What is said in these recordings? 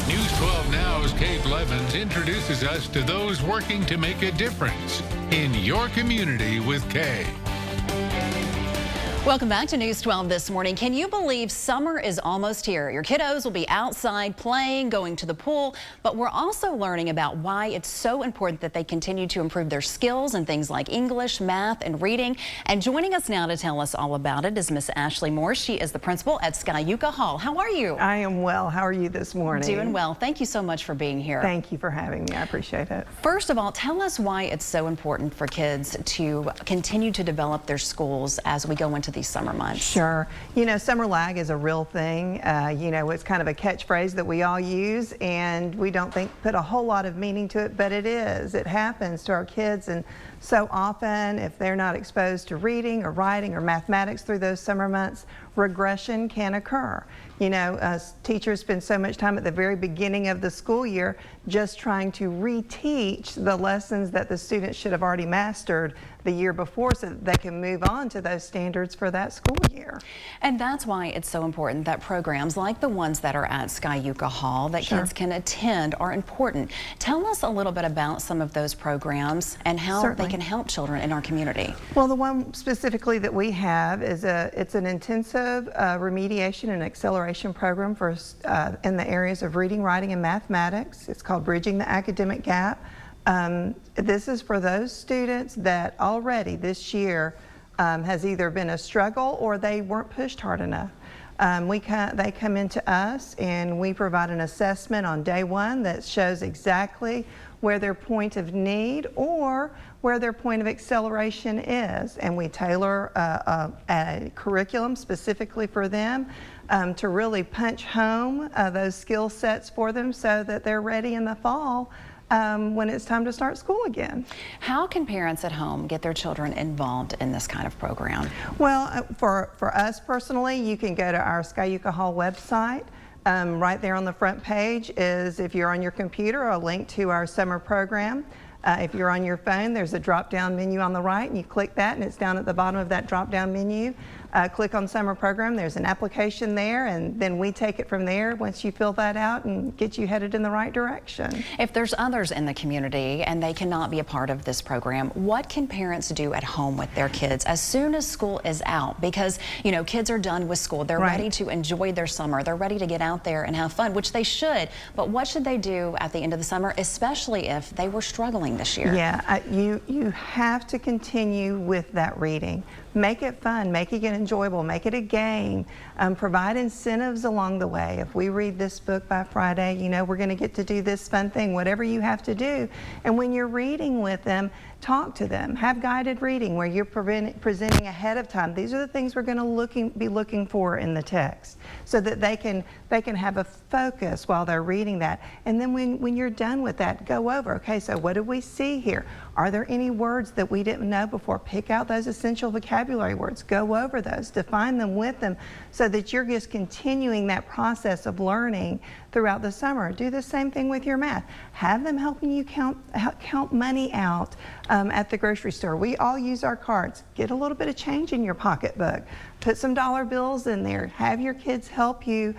News 12 Now's Kate Levens introduces us to those working to make a difference in your community with Kay. Welcome back to News 12 this morning. Can you believe summer is almost here? Your kiddos will be outside playing, going to the pool, but we're also learning about why it's so important that they continue to improve their skills in things like English, math, and reading. And joining us now to tell us all about it is Miss Ashley Moore. She is the principal at Skyuka Hall. How are you? I am well. How are you this morning? Doing well. Thank you so much for being here. Thank you for having me. I appreciate it. First of all, tell us why it's so important for kids to continue to develop their schools as we go into these summer months. Sure. You know, summer lag is a real thing. You know, it's kind of a catchphrase that we all use, and we don't put a whole lot of meaning to it, but it is. It happens to our kids, and so often if they're not exposed to reading or writing or mathematics through those summer months, regression can occur. You know, teachers spend so much time at the very beginning of the school year just trying to reteach the lessons that the students should have already mastered the year before so that they can move on to those standards for that school year. And that's why it's so important that programs like the ones that are at Skyuka Hall that Sure. kids can attend are important. Tell us a little bit about some of those programs and how Certainly. they can help children in our community. Well, the one specifically that we have is it's an intensive remediation and acceleration program for in the areas of reading, writing, and mathematics. It's called Bridging the Academic Gap. This is for those students that already this year has either been a struggle or they weren't pushed hard enough. They come into us and we provide an assessment on day one that shows exactly where their point of need or where their point of acceleration is, and we tailor a curriculum specifically for them to really punch home those skill sets for them so that they're ready in the fall when it's time to start school again. How can parents at home get their children involved in this kind of program? Well, for us personally, you can go to our Skyuka Hall website. Right there on the front page is, if you're on your computer, a link to our summer program. If you're on your phone, there's a drop-down menu on the right, and you click that, and it's down at the bottom of that drop-down menu. Click on summer program. There's an application there, and then we take it from there once you fill that out and get you headed in the right direction. If there's others in the community and they cannot be a part of this program, what can parents do at home with their kids as soon as school is out? Because, you know, kids are done with school. They're Right. ready to enjoy their summer. They're ready to get out there and have fun, which they should. But what should they do at the end of the summer, especially if they were struggling this year? Yeah, you have to continue with that reading. Make it fun, make it enjoyable, make it a game. Provide incentives along the way. If we read this book by Friday, you know, we're going to get to do this fun thing, whatever you have to do. And when you're reading with them, talk to them. Have guided reading where you're presenting ahead of time. These are the things we're going to be looking for in the text so that they can have a focus while they're reading that. And then when you're done with that, go over, okay, so what did we see here? Are there any words that we didn't know before? Pick out those essential vocabulary words. Go over those. Define them with them so that you're just continuing that process of learning throughout the summer. Do the same thing with your math. Have them helping you count money out at the grocery store. We all use our cards. Get a little bit of change in your pocketbook. Put some dollar bills in there. Have your kids help you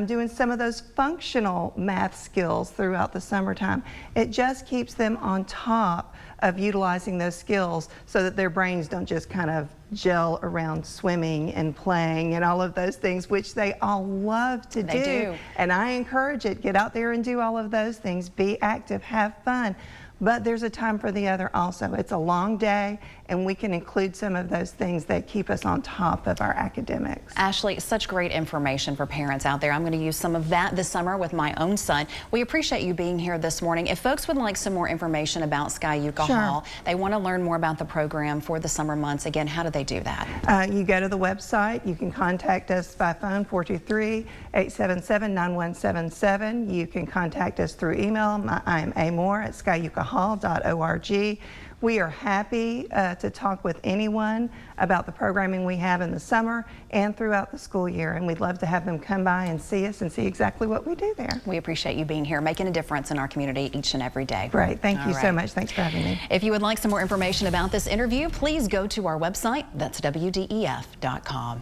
doing some of those functional math skills throughout the summertime. It just keeps them on top of utilizing those skills so that their brains don't just kind of gel around swimming and playing and all of those things, which they all love to do. And I encourage it. Get out there and do all of those things. Be active, have fun. But there's a time for the other also. It's a long day, and we can include some of those things that keep us on top of our academics. Ashley, such great information for parents out there. I'm going to use some of that this summer with my own son. We appreciate you being here this morning. If folks would like some more information about Skyuka Hall, they want to learn more about the program for the summer months, again, how do they do that? You go to the website. You can contact us by phone, 423-877-9177. You can contact us through email. I am amore@skyukahall.org. We are happy to talk with anyone about the programming we have in the summer and throughout the school year, and we'd love to have them come by and see us and see exactly what we do there. We appreciate you being here, making a difference in our community each and every day. Great. Thank you so much. Thanks for having me. If you would like some more information about this interview, please go to our website. That's WDEF.com.